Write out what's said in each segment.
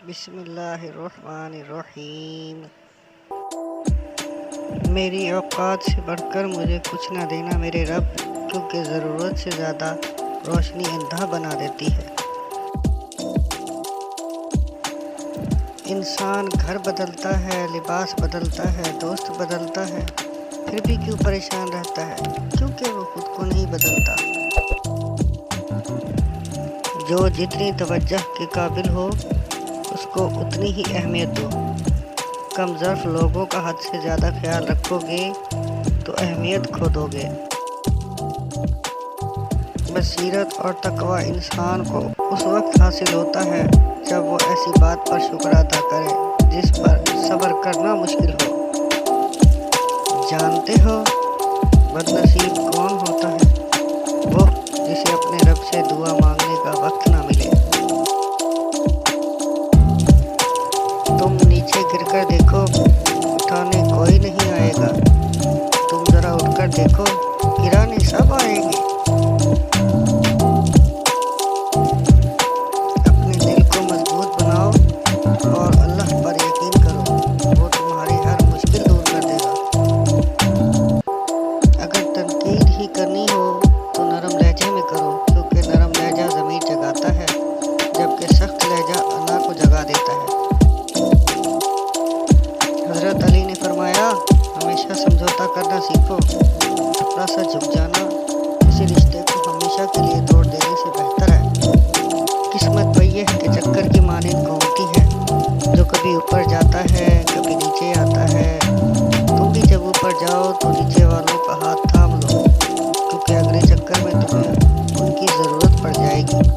بسم اللہ الرحمن الرحیم۔ میری اوقات سے بڑھ کر مجھے کچھ نہ دینا میرے رب، کیونکہ ضرورت سے زیادہ روشنی اندھا بنا دیتی ہے۔ انسان گھر بدلتا ہے، لباس بدلتا ہے، دوست بدلتا ہے، پھر بھی کیوں پریشان رہتا ہے؟ کیونکہ وہ خود کو نہیں بدلتا۔ جو جتنی توجہ کے قابل ہو اس کو اتنی ہی اہمیت دو۔ کم ظرف لوگوں کا حد سے زیادہ خیال رکھو گے تو اہمیت کھو دو گے۔ بصیرت اور تقوی انسان کو اس وقت حاصل ہوتا ہے جب وہ ایسی بات پر شکر ادا کرے جس پر صبر کرنا مشکل ہو۔ جانتے ہو بد نصیب کون ہوتا ہے؟ وہ جسے اپنے رب سے دعا مانگنے کا وقت نہ ملے۔ تم نیچے گر کر دیکھو، اٹھانے کوئی نہیں آئے گا۔ تم ذرا اٹھ کر دیکھو، گرانے سب آئیں گے۔ اپنے دل کو مضبوط بناؤ اور اللہ پر یقین کرو، وہ تمہاری ہر مشکل دور کر دے گا۔ اگر تنقید ہی کرنی ہو تو نرم لہجے میں کرو، کیونکہ نرم لہجہ ضمیر جگاتا ہے، جبکہ سخت لہجہ اللہ کو جگا دیتا ہے۔ حضرت علی نے فرمایا، ہمیشہ سمجھوتا کرنا سیکھو۔ تھوڑا سا جھک جانا کسی رشتے کو ہمیشہ کے لیے توڑ دینے سے بہتر ہے۔ قسمت پہیے کے چکر کی مانند گھومتی ہے، جو کبھی اوپر جاتا ہے کبھی نیچے آتا ہے۔ تم بھی جب اوپر جاؤ تو نیچے والوں کا ہاتھ تھام لو، کیونکہ اگلے چکر میں تمہیں ان کی ضرورت پڑ جائے گی۔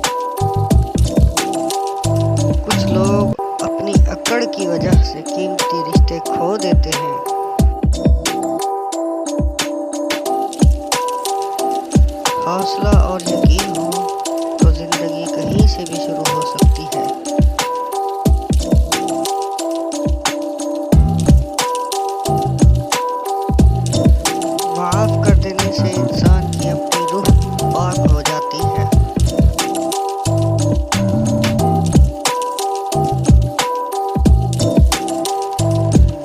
کچھ لوگ اپنی اکڑ کی وجہ سے قیمتی رشتے کھو دیتے ہیں۔ حوصلہ اور یقین ہو تو زندگی کہیں سے بھی شروع ہو سکتی ہے۔ معاف کر دینے سے انسان کی اپنی روح پاک ہو جاتی ہے۔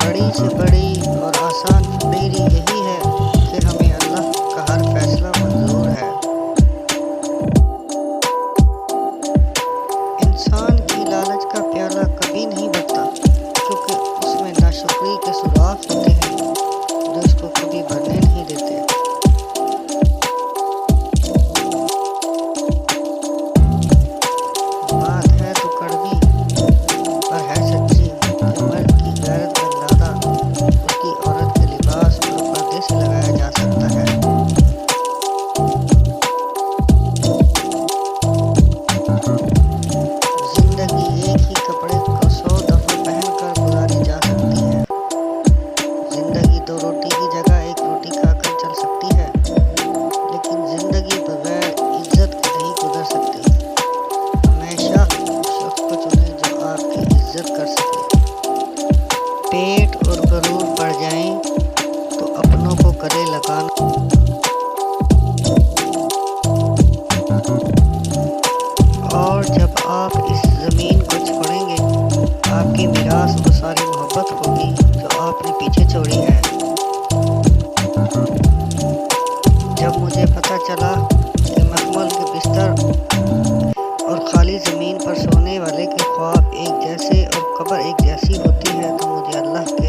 بڑی سے بڑی اور آسان فقیری یہی ہے کہ ہمیں اللہ کا ہر فیصلہ منظور ہے۔ انسان کی لالچ کا پیالہ کبھی نہیں بھرتا، کیونکہ اس میں ناشکری کے سوراخ ہوتے ہیں جو اس کو کبھی بھرنے نہیں دیتے۔ بات ہے تو کڑوی پر ہے سچی کہ مرد کی غیرت کا اندازہ اس کی عورت کے لباس اور پردے سے لگایا جا سکتا ہے۔ زندگی ایک ہی کپڑے کو 100 دفعہ پہن کر گزاری جا سکتی ہے۔ زندگی 2 روٹی کی جگہ 1 روٹی کھا کر چل سکتی ہے، لیکن زندگی بغیر عزت کے نہیں گزر سکتی۔ ہمیشہ اس شخص کو چنیں جو آپ کی عزت کر سکے۔ پیٹ اور غرور بڑھ جائیں تو اپنوں کو گلے لگانا۔ اور جب آپ اس زمین کو چھوڑیں گے، آپ کی میراث وہ ساری محبت ہوگی جو آپ نے پیچھے چھوڑی ہے۔ جب مجھے پتہ چلا کہ مخمل کے بستر اور خالی زمین پر سونے والے کے خواب ایک جیسے اور قبر ایک جیسی ہوتی ہے، تو مجھے اللہ کے